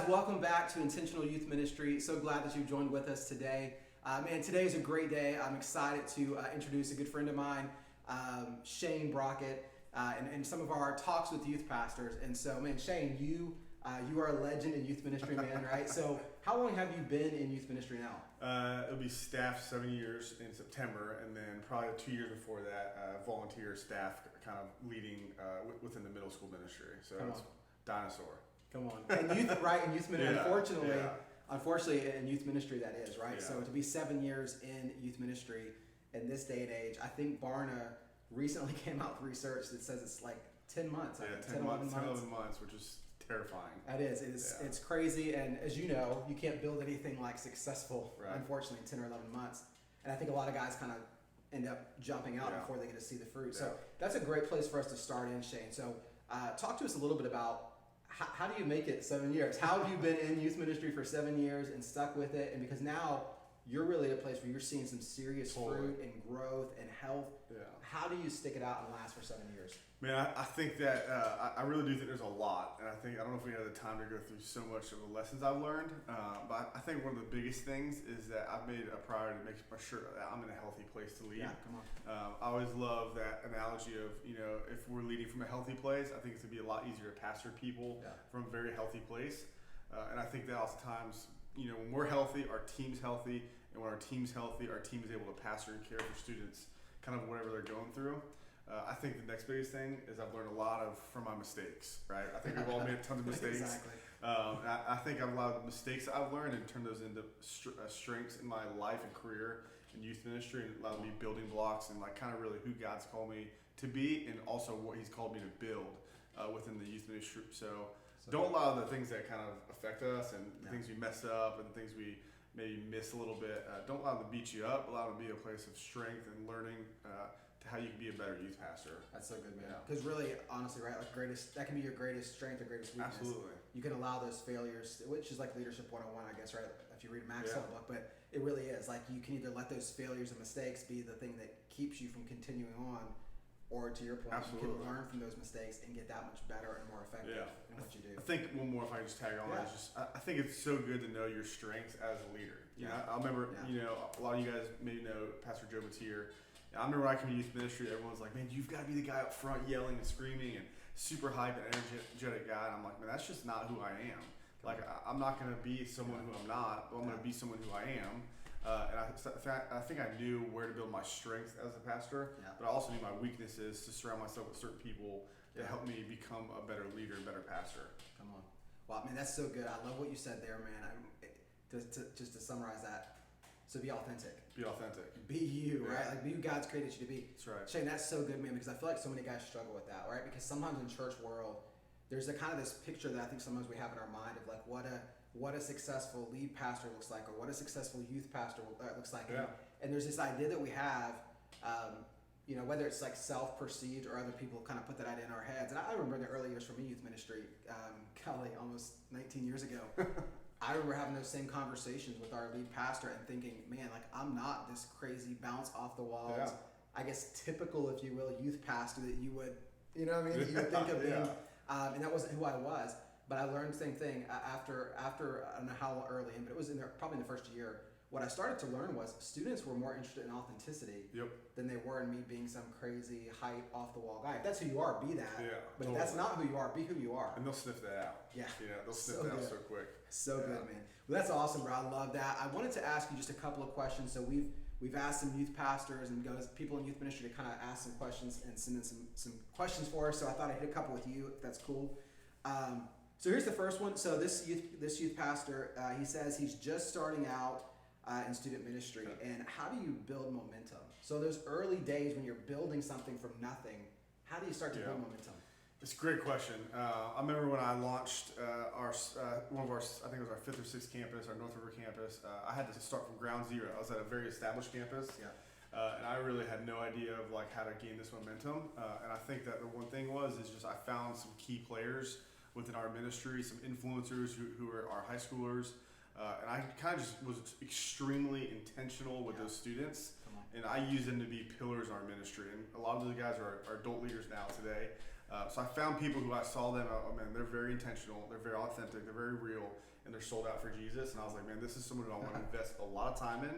guys, welcome back to Intentional Youth Ministry. So glad that you joined with us today. Man, today is a great day. I'm excited to introduce a good friend of mine, Shane Brockett, and some of our talks with youth pastors. And so, man, Shane, you are a legend in youth ministry, man, right? So how long have you been in youth ministry now? It'll be staff 7 years in September, and then probably 2 years before that, volunteer staff kind of leading within the middle school ministry. So it's dinosaur. Come on. And youth, right? In youth ministry, Yeah. unfortunately, in youth ministry, that is, right? Yeah. So to be 7 years in youth ministry in this day and age, I think Barna recently came out with research that says it's like 10 months. Yeah, I think, 10 months, 11 months, which is terrifying. That is. It's crazy. And as you know, you can't build anything like successful, unfortunately, in 10 or 11 months. And I think a lot of guys kind of end up jumping out before they get to see the fruit. So that's a great place for us to start in, Shane. So talk to us a little bit about how do you make it 7 years? How have you been in youth ministry for 7 years and stuck with it? And because now you're really at a place where you're seeing some serious fruit and growth and health. Yeah. How do you stick it out and last for 7 years? Man, I think that I really do think there's a lot, and I don't know if we have the time to go through so much of the lessons I've learned, but I think one of the biggest things is that I've made a priority to make sure that I'm in a healthy place to lead. Yeah, come on. I always love that analogy of, if we're leading from a healthy place, I think it's going to be a lot easier to pastor people from a very healthy place, and I think that oftentimes, when we're healthy, our team's healthy, and when our team's healthy, our team is able to pastor and care for students, kind of whatever they're going through. I think the next biggest thing is I've learned a lot from my mistakes, right? I think we've all made a ton of mistakes. Exactly. I think I've allowed the mistakes I've learned and turned those into strengths in my life and career in youth ministry, and allowed me building blocks and kind of really who God's called me to be, and also what He's called me to build within the youth ministry. So don't allow the things that kind of affect us and the things we mess up and the things we maybe miss a little bit. Don't allow them to beat you up. Allow them to be a place of strength and learning to how you can be a better youth pastor. That's so good, man. Because really, honestly, right, that can be your greatest strength or greatest weakness. Absolutely. You can allow those failures, which is like Leadership 101, I guess, right? If you read Maxwell's book, but it really is. Like, you can either let those failures and mistakes be the thing that keeps you from continuing on, or to your point, you can learn from those mistakes and get that much better and more effective in what you do. I think one more, if I can just tag on, is just I think it's so good to know your strengths as a leader. I remember, a lot of you guys maybe know Pastor Joe Matier. I remember when I came to youth ministry, everyone's like, man, you've got to be the guy up front yelling and screaming and super hype and energetic guy. And I'm like, man, that's just not who I am. Like, I'm not going to be someone who I'm not, but I'm going to be someone who I am. And I think I knew where to build my strength as a pastor, but I also knew my weaknesses to surround myself with certain people that help me become a better leader and better pastor. Come on. Wow, man, that's so good. I love what you said there, man. Just to summarize that. So be authentic. Be authentic. Be you, right? Like, be who God's created you to be. That's right. Shane, that's so good, man, because I feel like so many guys struggle with that, right? Because sometimes in church world, there's a kind of this picture that I think sometimes we have in our mind of like what a successful lead pastor looks like, or what a successful youth pastor looks like. Yeah. And there's this idea that we have, whether it's like self-perceived or other people kind of put that idea in our heads. And I remember in the early years for me, youth ministry, almost 19 years ago, I remember having those same conversations with our lead pastor and thinking, man, like, I'm not this crazy bounce off the walls, I guess typical, if you will, youth pastor that you would, that you would think of being. And that wasn't who I was. But I learned the same thing after I don't know how early in, but it was probably in the first year. What I started to learn was students were more interested in authenticity than they were in me being some crazy hype off the wall guy. If that's who you are, be that. Yeah, but if that's not who you are, be who you are. And they'll sniff that out. Yeah. They'll sniff that out so quick. So good, man. Well, that's awesome, bro. I love that. I wanted to ask you just a couple of questions. So we've asked some youth pastors and people in youth ministry to kind of ask some questions and send in some questions for us. So I thought I'd hit a couple with you, if that's cool. So here's the first one. So this youth pastor, he says he's just starting out in student ministry. And how do you build momentum? So those early days when you're building something from nothing, how do you start to build momentum? It's a great question. I remember when I launched one of our, I think it was our 5th or 6th campus, our North River campus. I had to start from ground zero. I was at a very established campus. And I really had no idea of how to gain this momentum. And I think that the one thing is just I found some key players within our ministry, some influencers who are our high schoolers. And I kind of just was extremely intentional with those students. And I use them to be pillars in our ministry. And a lot of those guys are adult leaders now today. So I found people who I saw them, oh man, they're very intentional, they're very authentic, they're very real, and they're sold out for Jesus. And I was like, man, this is someone who I want to invest a lot of time in.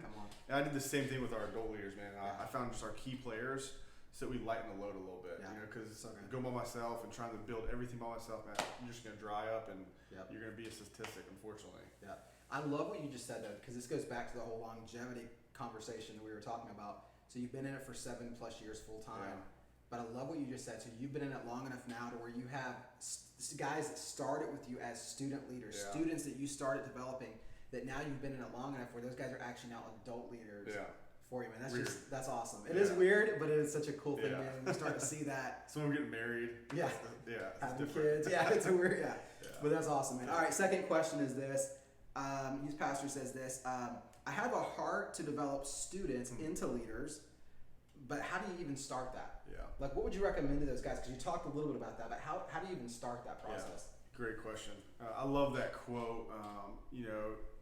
And I did the same thing with our adult leaders, man. I found just our key players so that we lighten the load a little bit, because going by myself and trying to build everything by myself, man, you're just going to dry up and you're going to be a statistic, unfortunately. Yeah. I love what you just said, though, because this goes back to the whole longevity conversation that we were talking about. So you've been in it for 7+ years full time. Yeah. But I love what you just said. So you've been in it long enough now to where you have guys that started with you as student leaders, students that you started developing, that now you've been in it long enough where those guys are actually now adult leaders for you. And that's awesome. It is weird, but it is such a cool thing, man. We start to see that. Someone getting married. Yeah. Having kids. Yeah, it's a weird, But that's awesome, man. All right, second question is this. Youth pastor says this. I have a heart to develop students into leaders, but how do you even start that? Like, what would you recommend to those guys? Because you talked a little bit about that, but how do you even start that process? Great question. I love that quote.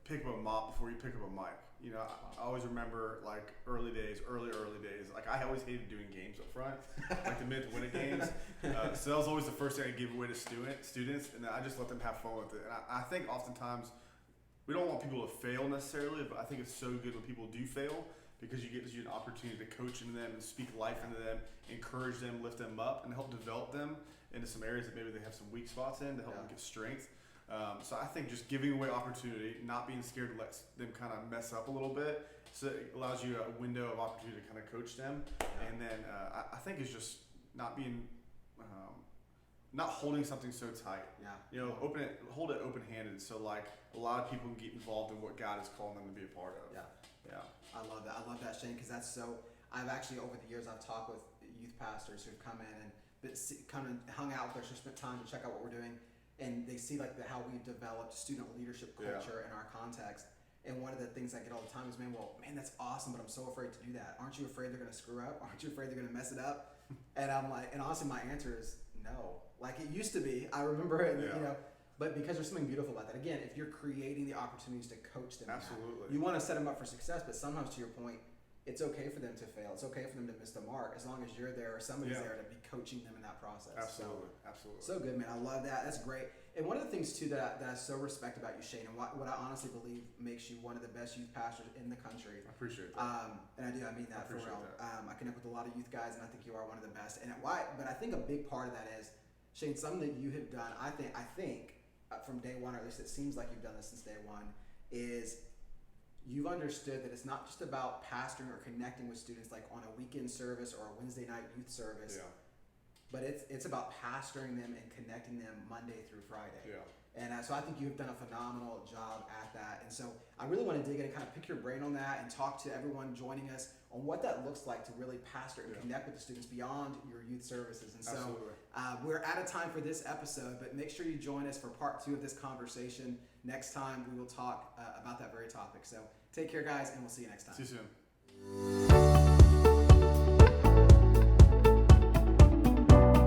Pick up a mop before you pick up a mic. I always remember like early days. Like I always hated doing games up front, like the minute to win it games. So that was always the first thing I give away to students, and I just let them have fun with it. And I think oftentimes we don't want people to fail necessarily, but I think it's so good when people do fail, because you get an opportunity to coach into them and speak life into them, encourage them, lift them up, and help develop them into some areas that maybe they have some weak spots in to help them get strength. So I think just giving away opportunity, not being scared to let them kind of mess up a little bit, so it allows you a window of opportunity to kind of coach them. And then I think it's just not being, not holding something so tight. Hold it open-handed, so like a lot of people can get involved in what God is calling them to be a part of. Yeah. I love that, Shane, because that's so. I've actually over the years I've talked with youth pastors who've come in and come and hung out with us, or spent time to check out what we're doing, and they see like how we've developed student leadership culture in our context. And one of the things I get all the time is, man, that's awesome, but I'm so afraid to do that. Aren't you afraid they're going to screw up? Aren't you afraid they're going to mess it up? And I'm like, and honestly, my answer is no. Like it used to be. I remember it, But because there's something beautiful about that. Again, if you're creating the opportunities to coach them, you want to set them up for success. But sometimes, to your point, it's okay for them to fail. It's okay for them to miss the mark, as long as you're there or somebody's there to be coaching them in that process. Absolutely. So good, man. I love that. That's great. And one of the things too that I so respect about you, Shane, and what I honestly believe makes you one of the best youth pastors in the country. I appreciate that. And I mean that for real. I connect with a lot of youth guys, and I think you are one of the best. But I think a big part of that is, Shane, something that you have done. I think. From day one, or at least it seems like you've done this since day one, is you've understood that it's not just about pastoring or connecting with students like on a weekend service or a Wednesday night youth service, but it's about pastoring them and connecting them Monday through Friday. And so I think you've done a phenomenal job at that. And so I really want to dig in and kind of pick your brain on that and talk to everyone joining us on what that looks like to really pastor and connect with the students beyond your youth services. And so we're out of time for this episode, but make sure you join us for part 2 of this conversation. Next time we will talk about that very topic. So take care, guys, and we'll see you next time. See you soon.